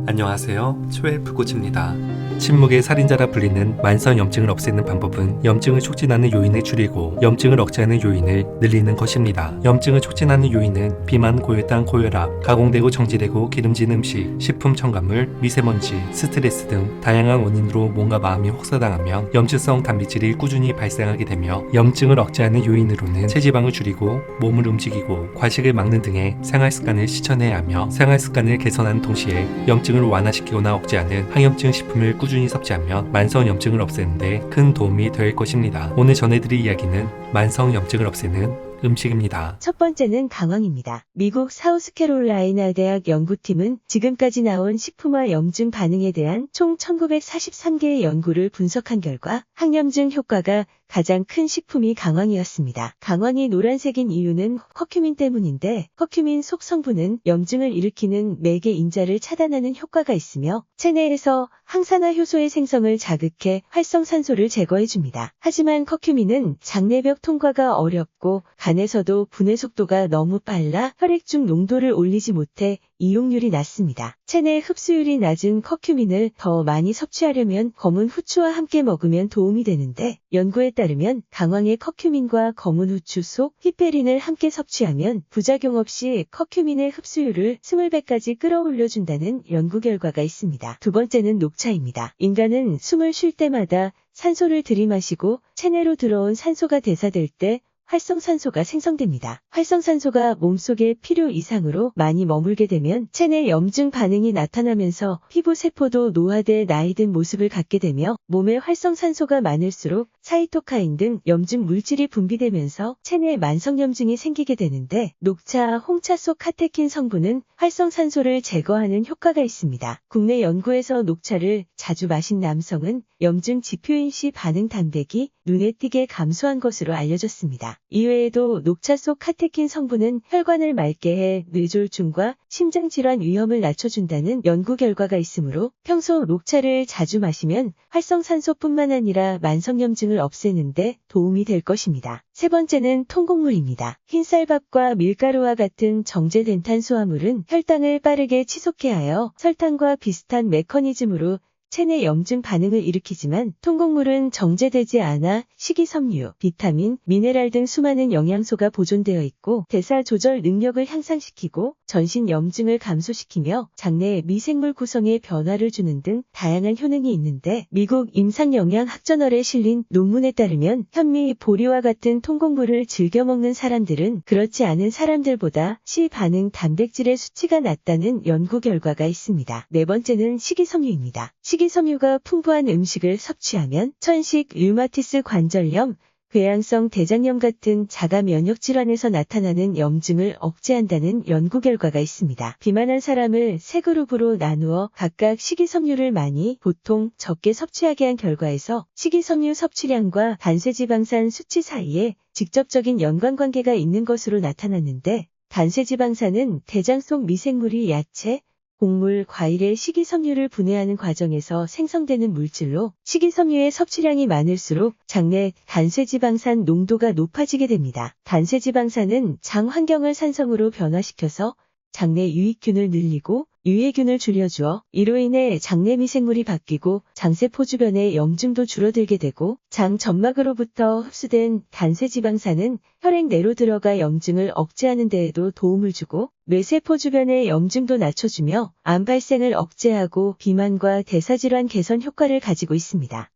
안녕하세요. 초에프코치입니다. 침묵의 살인자라 불리는 만성염증을 없애는 방법은 염증을 촉진하는 요인을 줄이고 염증을 억제하는 요인을 늘리는 것입니다. 염증을 촉진하는 요인은 비만, 고혈당, 고혈압, 가공되고 정지되고 기름진 음식, 식품 첨가물, 미세먼지, 스트레스 등 다양한 원인으로 몸과 마음이 혹사당하며 염증성 단백질이 꾸준히 발생하게 되며 염증을 억제하는 요인으로는 체지방을 줄이고 몸을 움직이고 과식을 막는 등의 생활습관을 실천해야 하며 생활습관을 개선하는 동시에 염증을 완화시키거나 억제하는 항염증 식품을 꾸준히 섭취하면 만성염증을 없애는 데 큰 도움이 될 것입니다. 오늘 전해드릴 이야기는 만성염증을 없애는 음식입니다. 첫 번째는 강황입니다. 미국 사우스캐롤라이나 대학 연구팀은 지금까지 나온 식품화 염증 반응에 대한 총 1943개의 연구를 분석한 결과 항염증 효과가 가장 큰 식품이 강황이었습니다. 강황이 노란색인 이유는 커큐민 때문인데 커큐민 속 성분은 염증을 일으키는 맥의 인자를 차단하는 효과가 있으며 체내에서 항산화 효소의 생성을 자극해 활성산소를 제거해줍니다. 하지만 커큐민은 장내벽 통과가 어렵고 간에서도 분해 속도가 너무 빨라 혈액중 농도를 올리지 못해 이용률이 낮습니다. 체내 흡수율이 낮은 커큐민을 더 많이 섭취하려면 검은 후추와 함께 먹으면 도움이 되는데 연구에 따르면 강황의 커큐민과 검은 후추 속 히페린을 함께 섭취하면 부작용 없이 커큐민의 흡수율을 20배까지 끌어올려준다는 연구 결과가 있습니다. 두 번째는 녹차입니다. 인간은 숨을 쉴 때마다 산소를 들이마시고 체내로 들어온 산소가 대사될 때 활성산소가 생성됩니다. 활성산소가 몸속에 필요 이상으로 많이 머물게 되면 체내 염증 반응이 나타나면서 피부 세포도 노화돼 나이든 모습을 갖게 되며 몸에 활성산소가 많을수록 사이토카인 등 염증 물질이 분비되면서 체내 만성염증이 생기게 되는데 녹차, 홍차 속 카테킨 성분은 활성산소를 제거하는 효과가 있습니다. 국내 연구에서 녹차를 자주 마신 남성은 염증 지표인 시 반응 단백이 눈에 띄게 감소한 것으로 알려졌습니다. 이외에도 녹차 속 카테킨 성분은 혈관을 맑게 해 뇌졸중과 심장질환 위험을 낮춰준다는 연구 결과가 있으므로 평소 녹차를 자주 마시면 활성산소뿐만 아니라 만성염증을 없애는 데 도움이 될 것입니다. 세 번째는 통곡물입니다. 흰쌀밥과 밀가루와 같은 정제된 탄수화물은 혈당을 빠르게 치솟게 하여 설탕과 비슷한 메커니즘으로 체내 염증 반응을 일으키지만 통곡물은 정제되지 않아 식이섬유, 비타민, 미네랄 등 수많은 영양소가 보존되어 있고 대사 조절 능력을 향상시키고 전신 염증을 감소시키며 장내 미생물 구성에 변화를 주는 등 다양한 효능이 있는데 미국 임상영양학저널에 실린 논문에 따르면 현미, 보리와 같은 통곡물을 즐겨 먹는 사람들은 그렇지 않은 사람들보다 시 반응 단백질의 수치가 낮다는 연구 결과가 있습니다. 네 번째는 식이섬유입니다. 식이섬유가 풍부한 음식을 섭취하면 천식, 류마티스 관절염, 궤양성 대장염 같은 자가 면역 질환에서 나타나는 염증을 억제한다는 연구 결과가 있습니다. 비만한 사람을 세 그룹으로 나누어 각각 식이섬유를 많이, 보통, 적게 섭취하게 한 결과에서 식이섬유 섭취량과 단쇄지방산 수치 사이에 직접적인 연관관계가 있는 것으로 나타났는데 단쇄지방산은 대장 속 미생물이 야채, 곡물, 과일의 식이섬유를 분해하는 과정에서 생성되는 물질로 식이섬유의 섭취량이 많을수록 장내 단쇄지방산 농도가 높아지게 됩니다. 단쇄지방산은 장 환경을 산성으로 변화시켜서 장내 유익균을 늘리고 유해균을 줄여주어 이로 인해 장내 미생물이 바뀌고 장세포 주변의 염증도 줄어들게 되고 장 점막으로부터 흡수된 단쇄지방산은 혈액 내로 들어가 염증을 억제하는 데에도 도움을 주고 뇌세포 주변의 염증도 낮춰주며 암 발생을 억제하고 비만과 대사질환 개선 효과를 가지고 있습니다.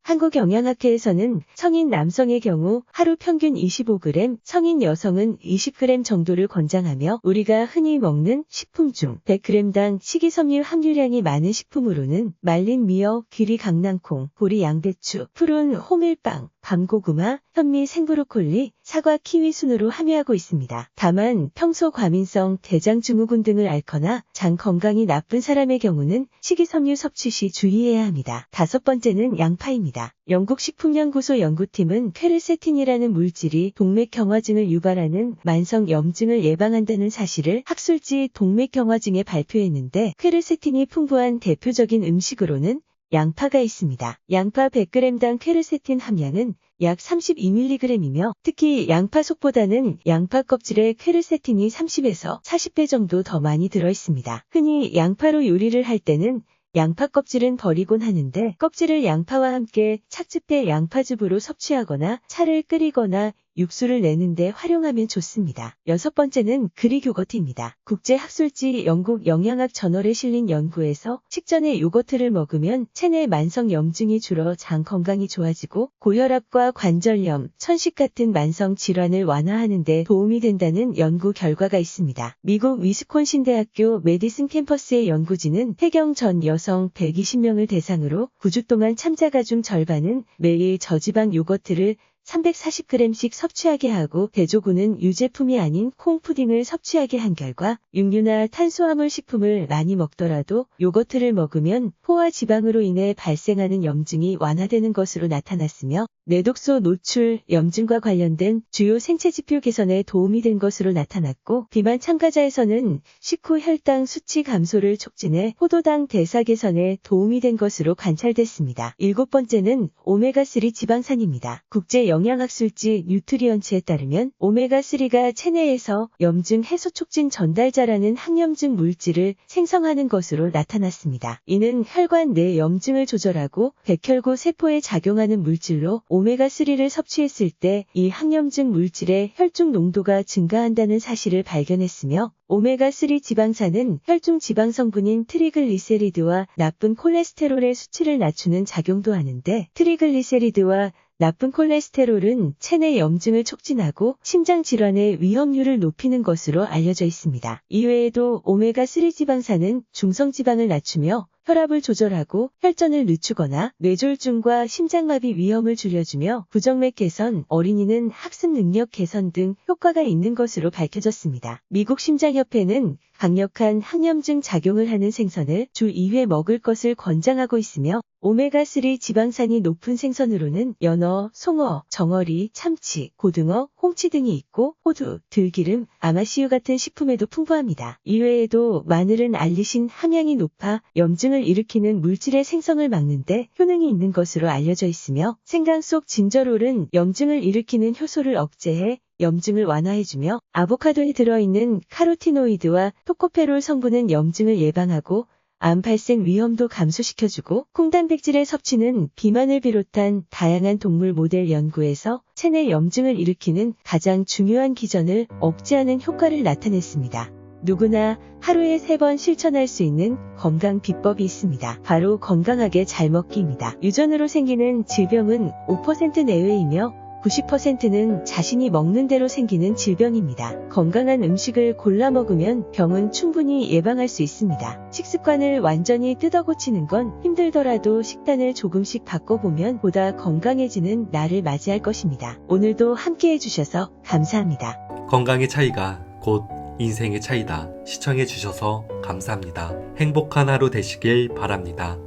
한국영양학회에서는 성인 남성의 경우 하루 평균 25g, 성인 여성은 20g 정도를 권장하며 우리가 흔히 먹는 식품 중 100g당 식이섬유 함유량이 많은 식품으로는 말린 미역, 귀리 강낭콩, 보리 양배추, 푸른 호밀빵, 밤고구마, 현미 생브로콜리, 사과 키위 순으로 함유하고 있습니다. 다만 평소 과민성 대장증후군 등을 앓거나 장 건강이 나쁜 사람의 경우는 식이섬유 섭취 시 주의해야 합니다. 다섯 번째는 양파입니다. 영국 식품연구소 연구팀은 퀘르세틴이라는 물질이 동맥경화증을 유발하는 만성염증을 예방한다는 사실을 학술지 동맥경화증에 발표했는데 퀘르세틴이 풍부한 대표적인 음식으로는 양파가 있습니다. 양파 100g당 퀘르세틴 함량은 약 32mg이며 특히 양파 속보다는 양파 껍질에 퀘르세틴이 30에서 40배 정도 더 많이 들어있습니다. 흔히 양파로 요리를 할 때는 양파 껍질은 버리곤 하는데 껍질을 양파와 함께 착즙돼 양파즙으로 섭취하거나 차를 끓이거나 육수를 내는데 활용하면 좋습니다. 6번째는 그릭 요거트입니다. 국제학술지 영국 영양학 저널에 실린 연구에서 식전에 요거트를 먹으면 체내 만성 염증이 줄어 장 건강이 좋아지고 고혈압과 관절염, 천식 같은 만성 질환을 완화하는 데 도움이 된다는 연구 결과가 있습니다. 미국 위스콘신 대학교 메디슨 캠퍼스의 연구진은 폐경 전 여성 120명을 대상으로 9주 동안 참자가 중 절반은 매일 저지방 요거트를 340g씩 섭취하게 하고 대조군은 유제품이 아닌 콩푸딩을 섭취하게 한 결과 육류나 탄수화물 식품을 많이 먹더라도 요거트를 먹으면 포화 지방으로 인해 발생하는 염증이 완화되는 것으로 나타났으며 뇌독소 노출, 염증과 관련된 주요 생체지표 개선에 도움이 된 것으로 나타났고 비만 참가자에서는 식후 혈당 수치 감소를 촉진해 포도당 대사 개선에 도움이 된 것으로 관찰됐습니다. 7번째는 오메가3 지방산입니다. 국제 영양학술지 뉴트리언츠에 따르면 오메가3가 체내에서 염증 해소 촉진 전달자라는 항염증 물질을 생성하는 것으로 나타났습니다. 이는 혈관 내 염증을 조절하고 백혈구 세포에 작용하는 물질로 오메가3를 섭취했을 때 이 항염증 물질의 혈중 농도가 증가한다는 사실을 발견했으며 오메가3 지방산은 혈중 지방 성분인 트리글리세리드와 나쁜 콜레스테롤의 수치를 낮추는 작용도 하는데 트리글리세리드와 나쁜 콜레스테롤은 체내 염증을 촉진하고 심장 질환의 위험률을 높이는 것으로 알려져 있습니다. 이외에도 오메가3 지방산은 중성지방을 낮추며 혈압을 조절하고 혈전을 늦추거나 뇌졸중과 심장마비 위험을 줄여주며 부정맥 개선, 어린이는 학습 능력 개선 등 효과가 있는 것으로 밝혀졌습니다. 미국 심장협회는 강력한 항염증 작용을 하는 생선을 주 2회 먹을 것을 권장하고 있으며 오메가3 지방산이 높은 생선으로는 연어, 송어, 정어리, 참치, 고등어, 홍치 등이 있고 호두, 들기름, 아마씨유 같은 식품에도 풍부합니다. 이외에도 마늘은 알리신 함량이 높아 염증을 일으키는 물질의 생성을 막는데 효능이 있는 것으로 알려져 있으며 생강 속 진저롤은 염증을 일으키는 효소를 억제해 염증을 완화해주며 아보카도에 들어있는 카로티노이드와 토코페롤 성분은 염증을 예방하고 암 발생 위험도 감소시켜주고 콩단백질의 섭취는 비만을 비롯한 다양한 동물 모델 연구에서 체내 염증을 일으키는 가장 중요한 기전을 억제하는 효과를 나타냈습니다. 누구나 하루에 3번 실천할 수 있는 건강 비법이 있습니다. 바로 건강하게 잘 먹기입니다. 유전으로 생기는 질병은 5% 내외이며 90%는 자신이 먹는 대로 생기는 질병입니다. 건강한 음식을 골라 먹으면 병은 충분히 예방할 수 있습니다. 식습관을 완전히 뜯어고치는 건 힘들더라도 식단을 조금씩 바꿔보면 보다 건강해지는 나를 맞이할 것입니다. 오늘도 함께 해주셔서 감사합니다. 건강의 차이가 곧 인생의 차이다. 시청해주셔서 감사합니다. 행복한 하루 되시길 바랍니다.